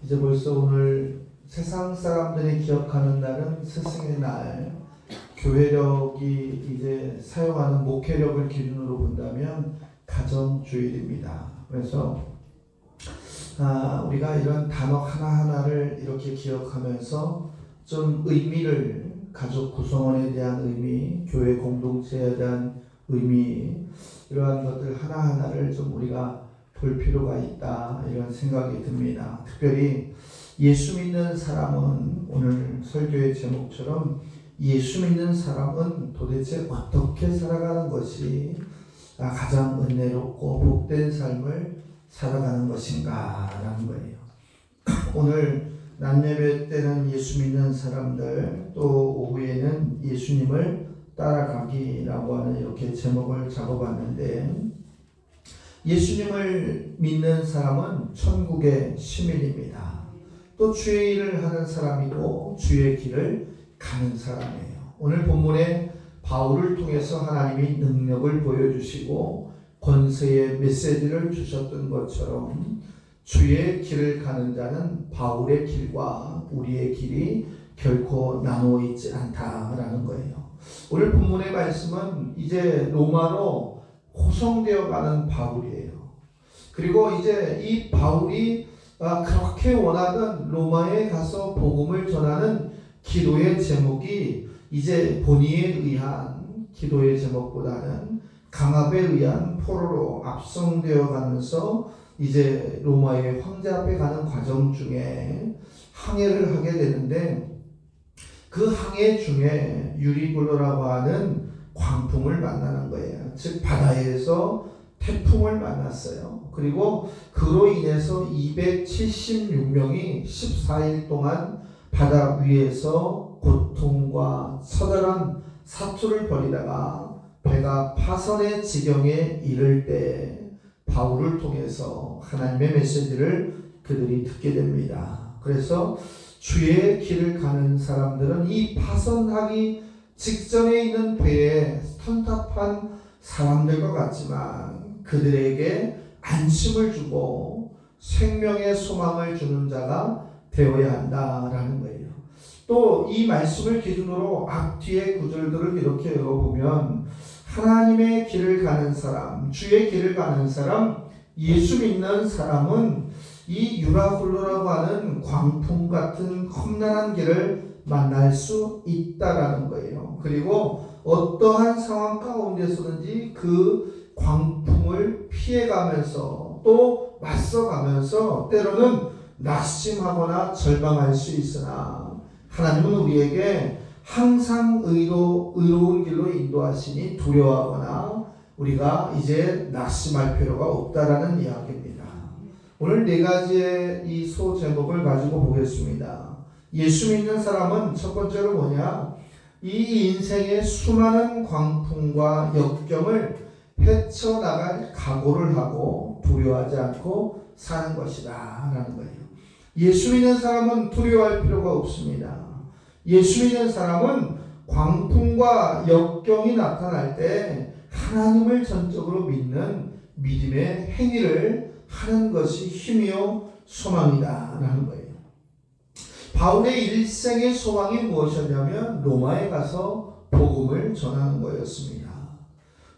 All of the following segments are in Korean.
이제 벌써 오늘 세상 사람들이 기억하는 날은 스승의 날, 교회력이 이제 사용하는 목회력을 기준으로 본다면 가정주일입니다. 그래서 우리가 이런 단어 하나하나를 이렇게 기억하면서 좀 의미를, 가족 구성원에 대한 의미, 교회 공동체에 대한 의미, 이러한 것들 하나하나를 좀 우리가 볼 필요가 있다, 이런 생각이 듭니다. 특별히 예수 믿는 사람은, 오늘 설교의 제목처럼 예수 믿는 사람은 도대체 어떻게 살아가는 것이 가장 은혜롭고 복된 삶을 살아가는 것인가 라는 거예요. 오늘 낮예배 때는 예수 믿는 사람들, 또 오후에는 예수님을 따라가기라고 하는 이렇게 제목을 잡아봤는데, 예수님을 믿는 사람은 천국의 시민입니다. 또 주의 일을 하는 사람이고 주의 길을 가는 사람이에요. 오늘 본문에 바울을 통해서 하나님이 능력을 보여주시고 권세의 메시지를 주셨던 것처럼 주의 길을 가는 자는 바울의 길과 우리의 길이 결코 나누어 있지 않다라는 거예요. 오늘 본문의 말씀은 이제 로마로 호송되어 가는 바울이에요. 그리고 이제 이 바울이 그렇게 원하던 로마에 가서 복음을 전하는 기도의 제목이 이제 본의에 의한 기도의 제목보다는 강압에 의한 포로로 압송되어 가면서 이제 로마의 황제 앞에 가는 과정 중에 항해를 하게 되는데, 그 항해 중에 유리굴로라고 하는 광풍을 만나는 거예요. 즉 바다에서 태풍을 만났어요. 그리고 그로 인해서 276명이 14일 동안 바다 위에서 고통과 처절한 사투를 벌이다가 배가 파선의 지경에 이를 때 바울을 통해서 하나님의 메시지를 그들이 듣게 됩니다. 그래서 주의 길을 가는 사람들은 이 파선하기 직전에 있는 배에 턴탑한 사람들과 같지만 그들에게 안심을 주고 생명의 소망을 주는 자가 되어야 한다라는 거예요. 또 이 말씀을 기준으로 앞뒤의 구절들을 이렇게 읽어보면 하나님의 길을 가는 사람, 주의 길을 가는 사람, 예수 믿는 사람은 이 유라굴로라고 하는 광풍 같은 험난한 길을 만날 수 있다라는 거예요. 그리고 어떠한 상황 가운데서든지 그 광풍을 피해가면서 또 맞서가면서 때로는 낙심하거나 절망할 수 있으나 하나님은 우리에게 항상 의로운 길로 인도하시니 두려워하거나 우리가 이제 낙심할 필요가 없다라는 이야기입니다. 오늘 네 가지의 이 소제목을 가지고 보겠습니다. 예수 믿는 사람은 첫 번째로 뭐냐? 이 인생의 수많은 광풍과 역경을 헤쳐나갈 각오를 하고 두려워하지 않고 사는 것이다 라는 거예요. 예수 믿는 사람은 두려워할 필요가 없습니다. 예수 믿는 사람은 광풍과 역경이 나타날 때 하나님을 전적으로 믿는 믿음의 행위를 하는 것이 힘이요 소망이다 라는 거예요. 바울의 일생의 소망이 무엇이었냐면 로마에 가서 복음을 전하는 거였습니다.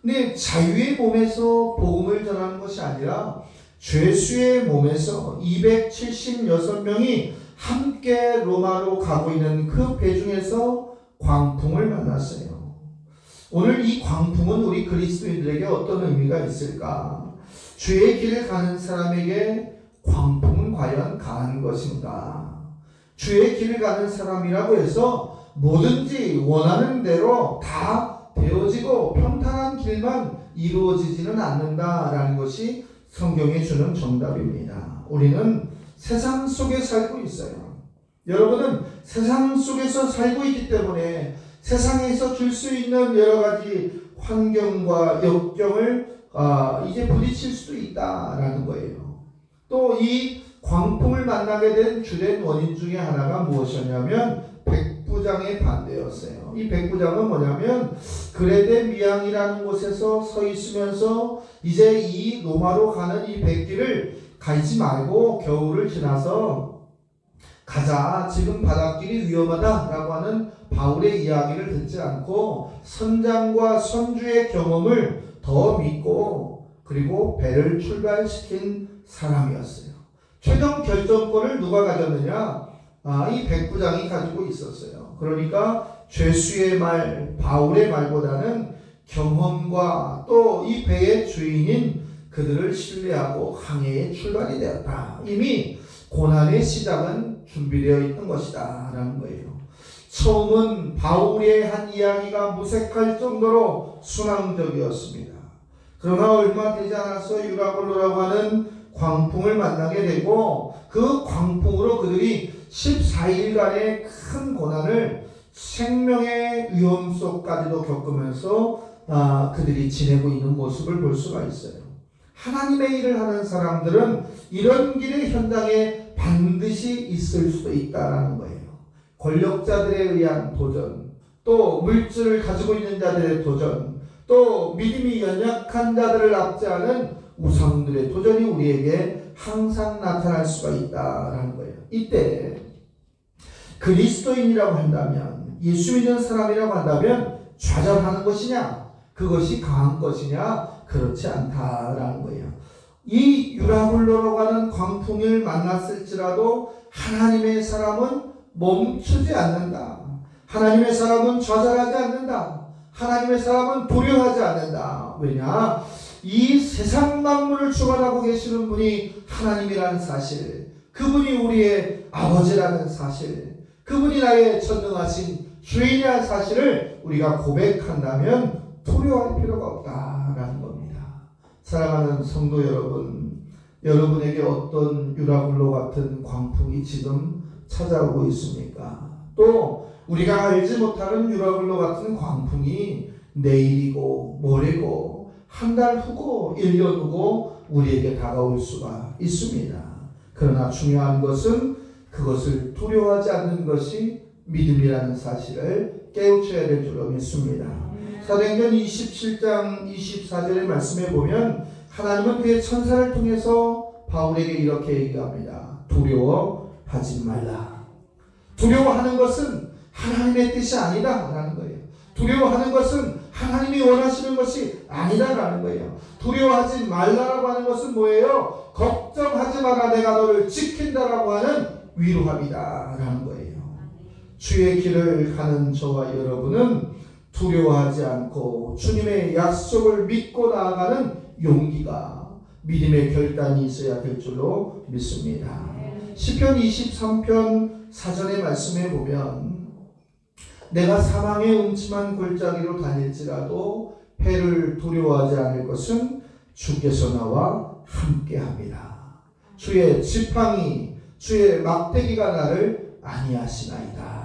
근데 자유의 몸에서 복음을 전하는 것이 아니라 죄수의 몸에서 276명이 함께 로마로 가고 있는 그 배 중에서 광풍을 만났어요. 오늘 이 광풍은 우리 그리스도인들에게 어떤 의미가 있을까? 주의 길을 가는 사람에게 광풍은 과연 강한 것인가? 주의 길을 가는 사람이라고 해서 뭐든지 원하는 대로 다 되어지고 평탄한 길만 이루어지지는 않는다라는 것이 성경이 주는 정답입니다. 우리는 세상 속에 살고 있어요. 여러분은 세상 속에서 살고 있기 때문에 세상에서 줄 수 있는 여러 가지 환경과 역경을 이제 부딪힐 수도 있다라는 거예요. 또 이 광풍을 만나게 된 주된 원인 중에 하나가 무엇이었냐면 백부장의 반대였어요. 이 백부장은 뭐냐면 그레데 미항이라는 곳에서 서 있으면서 이제 이 로마로 가는 이 백기를 가지 말고 겨울을 지나서 가자. 지금 바닷길이 위험하다라고 하는 바울의 이야기를 듣지 않고 선장과 선주의 경험을 더 믿고 그리고 배를 출발시킨 사람이었어요. 최종 결정권을 누가 가졌느냐? 이 백부장이 가지고 있었어요. 그러니까 죄수의 말, 바울의 말보다는 경험과 또 이 배의 주인인 그들을 신뢰하고 항해에 출발이 되었다. 이미 고난의 시작은 준비되어 있는 것이다 라는 거예요. 처음은 바울의 한 이야기가 무색할 정도로 순항적이었습니다. 그러나 얼마 되지 않아서 유라굴로라고 하는 광풍을 만나게 되고 그 광풍으로 그들이 14일간의 큰 고난을 생명의 위험 속까지도 겪으면서 그들이 지내고 있는 모습을 볼 수가 있어요. 하나님의 일을 하는 사람들은 이런 길의 현장에 반드시 있을 수도 있다라는 거예요. 권력자들에 의한 도전, 또 물질을 가지고 있는 자들의 도전, 또 믿음이 연약한 자들을 압제하는 우상들의 도전이 우리에게 항상 나타날 수가 있다라는 거예요. 이때 그리스도인이라고 한다면, 예수 믿는 사람이라고 한다면 좌절하는 것이냐? 그것이 강한 것이냐? 그렇지 않다라는 거예요. 이 유라굴로로 가는 광풍을 만났을지라도 하나님의 사람은 멈추지 않는다. 하나님의 사람은 좌절하지 않는다. 하나님의 사람은 두려워하지 않는다. 왜냐? 이 세상 만물을 주관하고 계시는 분이 하나님이라는 사실, 그분이 우리의 아버지라는 사실, 그분이 나의 전능하신 주인이라는 사실을 우리가 고백한다면 두려워할 필요가 없다라는 겁니다. 사랑하는 성도 여러분, 여러분에게 어떤 유라굴로 같은 광풍이 지금 찾아오고 있습니까? 또 우리가 알지 못하는 유라굴로 같은 광풍이 내일이고 모레고 한 달 후고 1년 후고 우리에게 다가올 수가 있습니다. 그러나 중요한 것은 그것을 두려워하지 않는 것이 믿음이라는 사실을 깨우쳐야 될 줄로 믿습니다. 사도행전 27장 24절의 말씀에 보면 하나님은 그의 천사를 통해서 바울에게 이렇게 얘기합니다. 두려워하지 말라. 두려워하는 것은 하나님의 뜻이 아니다라는 거예요. 두려워하는 것은 하나님이 원하시는 것이 아니다라는 거예요. 두려워하지 말라라고 하는 것은 뭐예요? 걱정하지 마라, 내가 너를 지킨다라고 하는 위로함이다라는 거예요. 주의 길을 가는 저와 여러분은 두려워하지 않고 주님의 약속을 믿고 나아가는 용기가, 믿음의 결단이 있어야 될 줄로 믿습니다. 시편 23편 4절의 말씀에 보면 내가 사망의 음침한 골짜기로 다닐지라도 해를 두려워하지 않을 것은 주께서 나와 함께합니다. 주의 지팡이, 주의 막대기가 나를 안위하시나이다.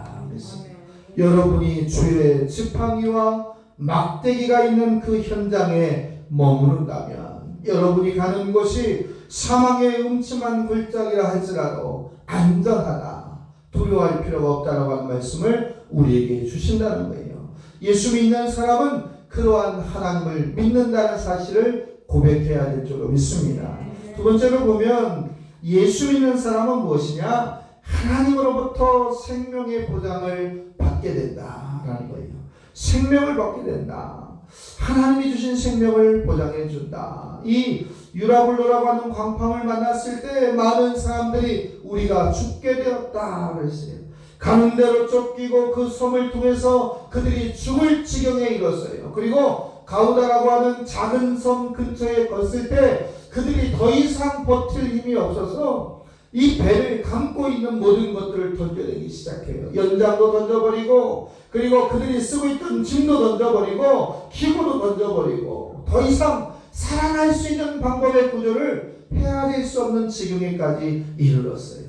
여러분이 주의 지팡이와 막대기가 있는 그 현장에 머무른다면, 여러분이 가는 곳이 사망의 음침한 골짜기라 할지라도 안전하다, 두려워할 필요가 없다라고 하는 말씀을 우리에게 주신다는 거예요. 예수 믿는 사람은 그러한 하나님을 믿는다는 사실을 고백해야 될 줄로 믿습니다. 두 번째로 보면 예수 믿는 사람은 무엇이냐? 하나님으로부터 생명의 보장을 받게 된다라는 거예요. 생명을 받게 된다. 하나님이 주신 생명을 보장해 준다. 이 유라굴로라고 하는 광풍을 만났을 때 많은 사람들이 우리가 죽게 되었다 그랬어요. 가는 대로 쫓기고 그 섬을 통해서 그들이 죽을 지경에 이뤘어요. 그리고 가우다라고 하는 작은 섬 근처에 걷을 때 그들이 더 이상 버틸 힘이 없어서 이 배를 감고 있는 모든 것들을 던져내기 시작해요. 연장도 던져버리고, 그리고 그들이 쓰고 있던 짐도 던져버리고, 기구도 던져버리고, 더 이상 살아날 수 있는 방법의 구조를 헤아릴 수 없는 지경에까지 이르렀어요.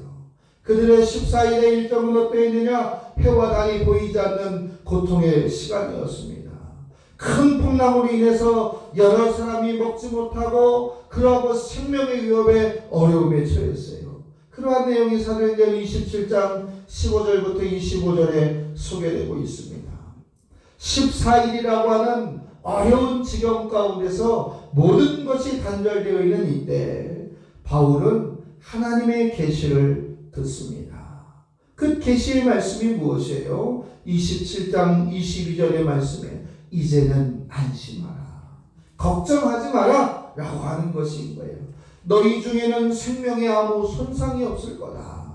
그들의 14일의 일정은 어떠했느냐? 해와 달이 보이지 않는 고통의 시간이었습니다. 큰 풍랑으로 인해서 여러 사람이 먹지 못하고 그러고 생명의 위협에 어려움에 처했어요. 그러한 내용이 사도행전 27장 15절부터 25절에 소개되고 있습니다. 14일이라고 하는 어려운 지경 가운데서 모든 것이 단절되어 있는 이때 바울은 하나님의 계시를 듣습니다. 그 계시의 말씀이 무엇이에요? 27장 22절의 말씀에 이제는 안심하라, 걱정하지 마라 라고 하는 것인 거예요. 너희 중에는 생명에 아무 손상이 없을 거다.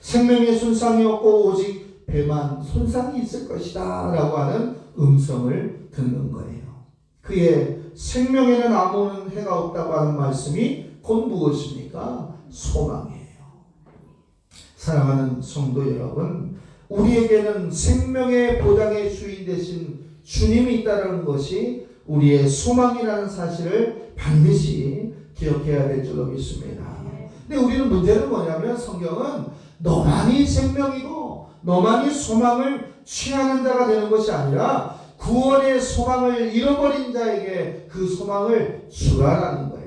생명에 손상이 없고 오직 배만 손상이 있을 것이다 라고 하는 음성을 듣는 거예요. 그의 생명에는 아무 해가 없다고 하는 말씀이 곧 무엇입니까? 소망이에요. 사랑하는 성도 여러분, 우리에게는 생명의 보장의 주인 되신 주님이 있다는 것이 우리의 소망이라는 사실을 반드시 기억해야 될 줄로 믿습니다. 근데 우리는 문제는 뭐냐면 성경은 너만이 생명이고 너만이 소망을 취하는 자가 되는 것이 아니라 구원의 소망을 잃어버린 자에게 그 소망을 주라라는 거예요.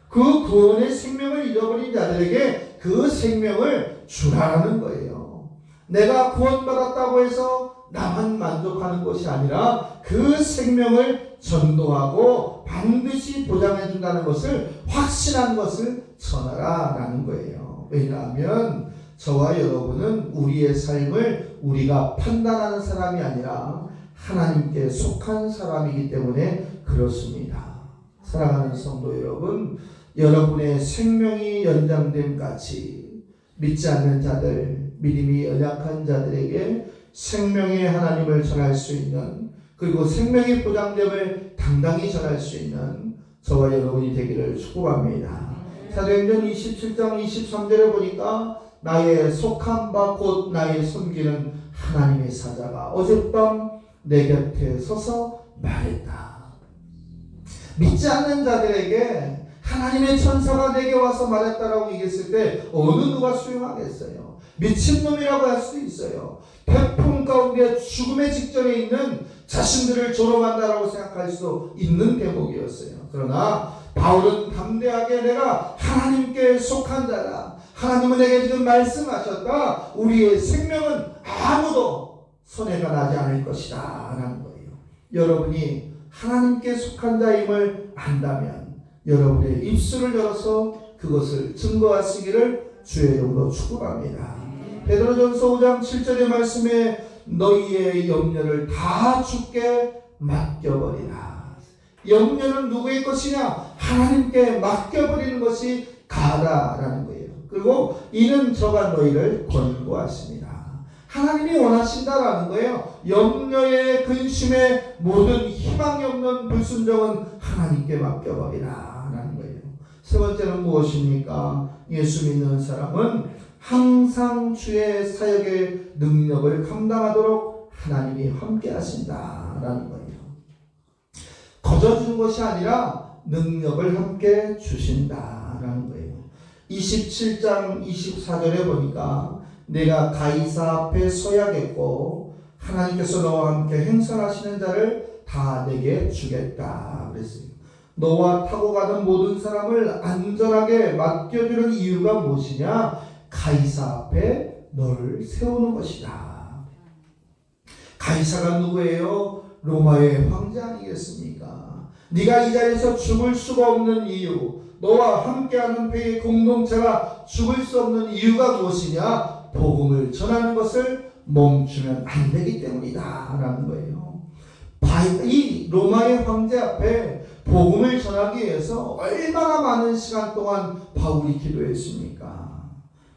그 구원의 생명을 잃어버린 자들에게 그 생명을 주라라는 거예요. 내가 구원받았다고 해서 나만 만족하는 것이 아니라 그 생명을 전도하고 반드시 보장해 준다는 것을, 확신한 것을 전하라라는 거예요. 왜냐하면 저와 여러분은 우리의 삶을 우리가 판단하는 사람이 아니라 하나님께 속한 사람이기 때문에 그렇습니다. 사랑하는 성도 여러분, 여러분의 생명이 연장됨 같이 믿지 않는 자들, 믿음이 연약한 자들에게 생명의 하나님을 전할 수 있는, 그리고 생명의 보장됨을 당당히 전할 수 있는 저와 여러분이 되기를 축복합니다. 사도행전 27장 23절에 보니까 나의 속한 바 곧 나의 섬기는 하나님의 사자가 어젯밤 내 곁에 서서 말했다. 믿지 않는 자들에게 하나님의 천사가 내게 와서 말했다라고 얘기했을 때 어느 누가 수용하겠어요? 미친놈이라고 할 수도 있어요. 태풍 가운데 죽음의 직전에 있는 자신들을 조롱한다라고 생각할 수도 있는 대목이었어요. 그러나 바울은 담대하게 내가 하나님께 속한 자다, 하나님은 내게 지금 말씀하셨다, 우리의 생명은 아무도 손해가 나지 않을 것이다 라는 거예요. 여러분이 하나님께 속한 자임을 안다면 여러분의 입술을 열어서 그것을 증거하시기를 주의 이름으로 축복합니다. 베드로전서 5장 7절의 말씀에 너희의 염려를 다 주께 맡겨버리라. 염려는 누구의 것이냐? 하나님께 맡겨버리는 것이 가다라는 거예요. 그리고 이는 저가 너희를 권고하십니다. 하나님이 원하신다라는 거예요. 염려의 근심의 모든 희망이 없는 불순종은 하나님께 맡겨버리라 라는 거예요. 세 번째는 무엇입니까? 예수 믿는 사람은 항상 주의 사역의 능력을 감당하도록 하나님이 함께 하신다라는 거예요. 거저 주는 것이 아니라 능력을 함께 주신다라는 거예요. 27장 24절에 보니까 내가 가이사 앞에 서야겠고 하나님께서 너와 함께 행선하시는 자를 다 내게 주겠다 그랬어요. 너와 타고 가는 모든 사람을 안전하게 맡겨주는 이유가 무엇이냐? 가이사 앞에 너를 세우는 것이다. 가이사가 누구예요? 로마의 황제 아니겠습니까? 네가 이 자리에서 죽을 수가 없는 이유, 너와 함께하는 회의 공동체가 죽을 수 없는 이유가 무엇이냐? 복음을 전하는 것을 멈추면 안 되기 때문이다 라는 거예요. 이 로마의 황제 앞에 복음을 전하기 위해서 얼마나 많은 시간 동안 바울이 기도했습니까?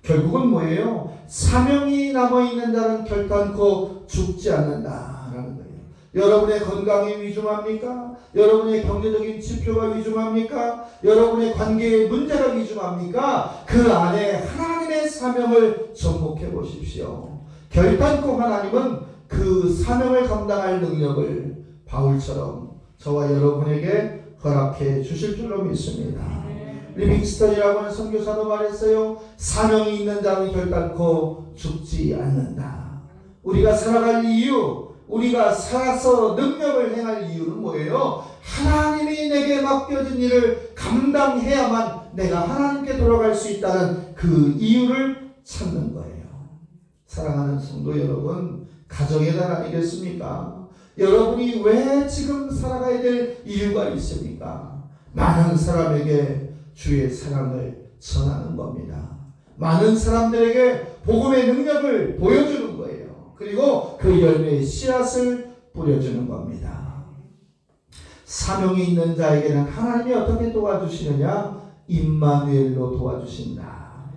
결국은 뭐예요? 사명이 남아있는 자는 결단코 죽지 않는다라는 거예요. 여러분의 건강이 위중합니까? 여러분의 경제적인 지표가 위중합니까? 여러분의 관계의 문제가 위중합니까? 그 안에 하나님의 사명을 접목해 보십시오. 결단코 하나님은 그 사명을 감당할 능력을 바울처럼 저와 여러분에게 허락해 주실 줄로 믿습니다. 리빙스턴이라고 하는 선교사도 말했어요. 사명이 있는 자는 결단코 죽지 않는다. 우리가 살아갈 이유, 우리가 살아서 능력을 행할 이유는 뭐예요? 하나님이 내게 맡겨진 일을 감당해야만 내가 하나님께 돌아갈 수 있다는 그 이유를 찾는 거예요. 사랑하는 성도 여러분, 가정의 달 아니겠습니까? 여러분이 왜 지금 살아가야 될 이유가 있습니까? 많은 사람에게 주의 사랑을 전하는 겁니다. 많은 사람들에게 복음의 능력을 보여주는 거예요. 그리고 그 열매의 씨앗을 뿌려주는 겁니다. 사명이 있는 자에게는 하나님이 어떻게 도와주시느냐? 임마누엘로 도와주신다.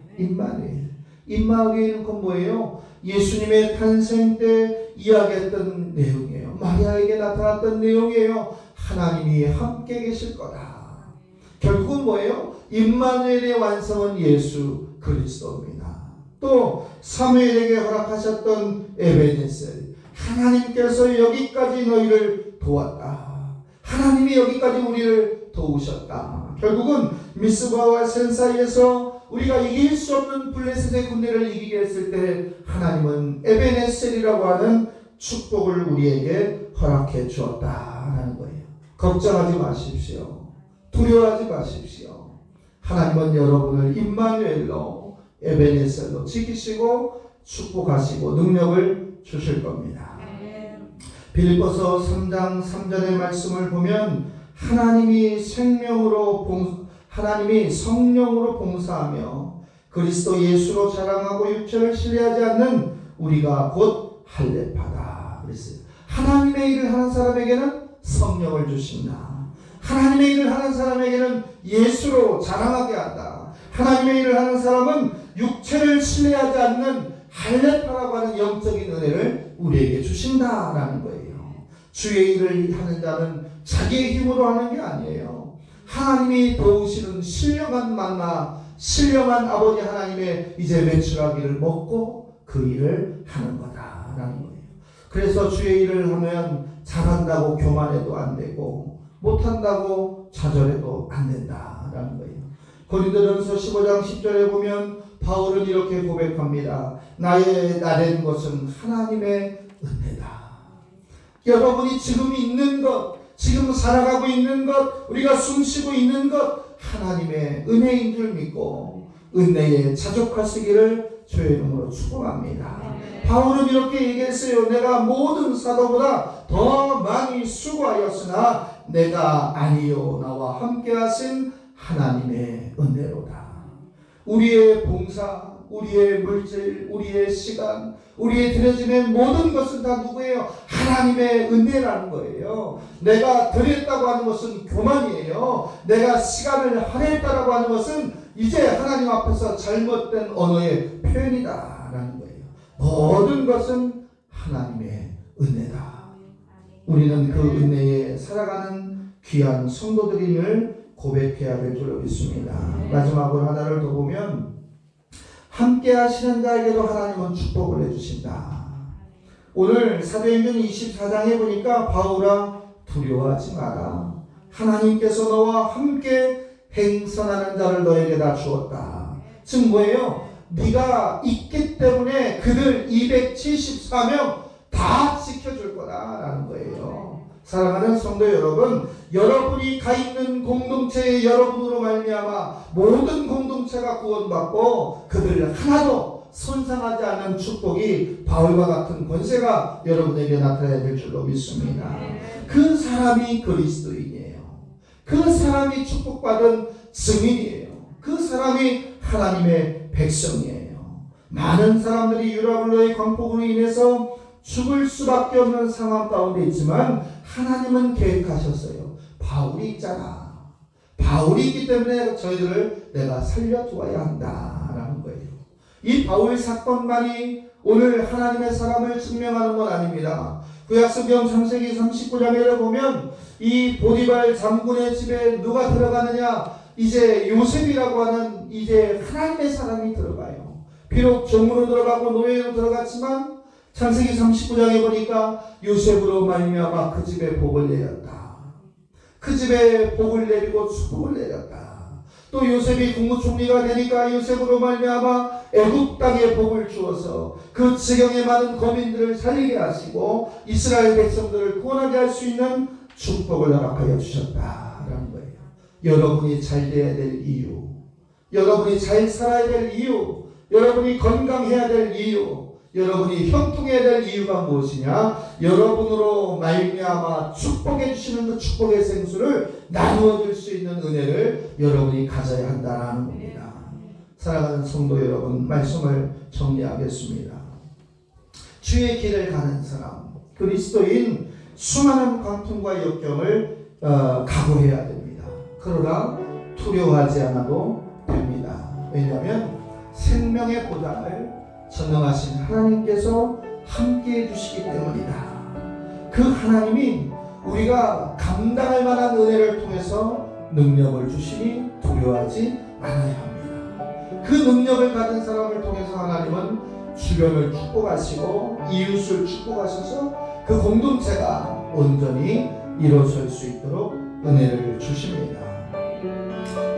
임마누엘은 건 뭐예요? 예수님의 탄생 때 이야기했던 내용이에요. 마리아에게 나타났던 내용이에요. 하나님이 함께 계실 거다. 결국은 뭐예요? 임마누엘의 완성은 예수 그리스도입니다. 또 사무엘에게 허락하셨던 에베네셀, 하나님께서 여기까지 너희를 도왔다. 하나님이 여기까지 우리를 도우셨다. 결국은 미스바와 센 사이에서 우리가 이길 수 없는 블레셋의 군대를 이기게 했을 때 하나님은 에베네셀이라고 하는 축복을 우리에게 허락해 주었다라는 거예요. 걱정하지 마십시오. 두려워하지 마십시오. 하나님은 여러분을 임마누엘로 에베네셀로 지키시고 축복하시고 능력을 주실 겁니다. 빌립보서 3장 3절의 말씀을 보면 하나님이 성령으로 봉사하며 그리스도 예수로 자랑하고 육체를 신뢰하지 않는 우리가 곧 할례파다 그랬어요. 하나님의 일을 하는 사람에게는 성령을 주신다. 하나님의 일을 하는 사람에게는 예수로 자랑하게 한다. 하나님의 일을 하는 사람은 육체를 신뢰하지 않는 할례파라고 하는 영적인 은혜를 우리에게 주신다라는 거예요. 주의 일을 하는 자는 자기의 힘으로 하는 게 아니에요. 하나님이 도우시는 신령한 만나, 신령한 아버지 하나님의 이제 매출하기를 먹고 그 일을 하는 거다라는 거예요. 그래서 주의 일을 하면 잘한다고 교만해도 안 되고 못한다고 좌절해도 안 된다라는 거예요. 고린도전서 15장 10절에 보면 바울은 이렇게 고백합니다. 나의 나된 것은 하나님의 은혜다. 여러분이 지금 있는 것, 지금 살아가고 있는 것, 우리가 숨쉬고 있는 것 하나님의 은혜인 줄 믿고 은혜에 자족하시기를 주의 이름으로 축복합니다. 바울은 이렇게 얘기했어요. 내가 모든 사도보다 더 많이 수고하였으나 내가 아니요 나와 함께 하신 하나님의 은혜로다. 우리의 봉사, 우리의 물질, 우리의 시간, 우리의 드려지는 모든 것은 다 누구예요? 하나님의 은혜라는 거예요. 내가 드렸다고 하는 것은 교만이에요. 내가 시간을 할애했다고 하는 것은 이제 하나님 앞에서 잘못된 언어의 표현이다라는 거예요. 모든 것은 하나님의 은혜다. 우리는 그 은혜에 살아가는 귀한 성도들임을 고백해야 될 줄 믿습니다. 마지막으로 하나를 더 보면 함께 하시는 자에게도 하나님은 축복을 해주신다. 오늘 사도행전 24장에 보니까 바울아 두려워하지 마라. 하나님께서 너와 함께 행선하는 자를 너에게다 주었다. 즉 뭐예요? 네가 있기 때문에 그들 274명 다 지켜줄 거다라는 거예요. 사랑하는 성도 여러분, 여러분이 가 있는 공동체의 여러분으로 말미암아 모든 공동체가 구원받고 그들 하나도 손상하지 않는 축복이 바울과 같은 권세가 여러분에게 나타나야 될 줄로 믿습니다. 그 사람이 그리스도인이에요. 그 사람이 축복받은 증인이에요. 그 사람이 하나님의 백성이에요. 많은 사람들이 유라굴로의 광폭으로 인해서 죽을 수밖에 없는 상황 가운데 있지만 하나님은 계획하셨어요. 바울이 있잖아. 바울이 있기 때문에 저희들을 내가 살려두어야 한다라는 거예요. 이 바울 사건만이 오늘 하나님의 사람을 증명하는 건 아닙니다. 구약성경 창세기 39장에 보면 이 보디발 장군의 집에 누가 들어가느냐? 이제 요셉이라고 하는 이제 하나님의 사람이 들어가요. 비록 종으로 들어가고 노예로 들어갔지만 창세기 39장에 보니까 요셉으로 말미암아 그 집에 복을 내렸다. 그 집에 복을 내리고 축복을 내렸다. 또 요셉이 국무총리가 되니까 요셉으로 말미암아 애굽 땅에 복을 주어서 그 지경에 많은 거민들을 살리게 하시고 이스라엘 백성들을 구원하게 할 수 있는 축복을 허락하여 주셨다라는 거예요. 여러분이 잘 돼야 될 이유, 여러분이 잘 살아야 될 이유, 여러분이 건강해야 될 이유, 여러분이 형통해야 될 이유가 무엇이냐? 여러분으로 말미암아 축복해 주시는 그 축복의 생수를 나누어 줄 수 있는 은혜를 여러분이 가져야 한다는 겁니다. 사랑하는 성도 여러분, 말씀을 정리하겠습니다. 주의 길을 가는 사람, 그리스도인 수많은 광풍과 역경을 각오해야 됩니다. 그러나 두려워하지 않아도 됩니다. 왜냐하면 생명의 보장을 전능하신 하나님께서 함께해 주시기 때문이다. 그 하나님이 우리가 감당할 만한 은혜를 통해서 능력을 주시니 두려워하지 않아야 합니다. 그 능력을 가진 사람을 통해서 하나님은 주변을 축복하시고 이웃을 축복하셔서 그 공동체가 온전히 일어설 수 있도록 은혜를 주십니다.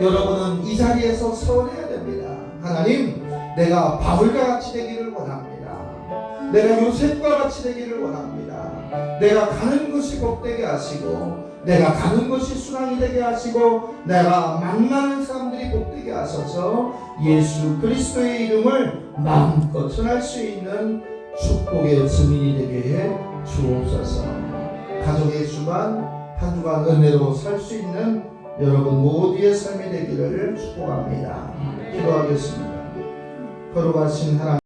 여러분은 이 자리에서 서원해야 됩니다. 하나님, 내가 바울과 같이 되기를 원합니다. 내가 요셉과 같이 되기를 원합니다. 내가 가는 것이 복되게 하시고, 내가 가는 것이 수강이 되게 하시고, 내가 만나는 사람들이 복되게 하셔서 예수 그리스도의 이름을 마음껏 전할 수 있는 축복의 증인이 되게 해 주옵소서. 가족의 주간, 한 주간 은혜로 살 수 있는 여러분 모두의 삶이 되기를 축복합니다. 기도하겠습니다. 거룩하신 하나님,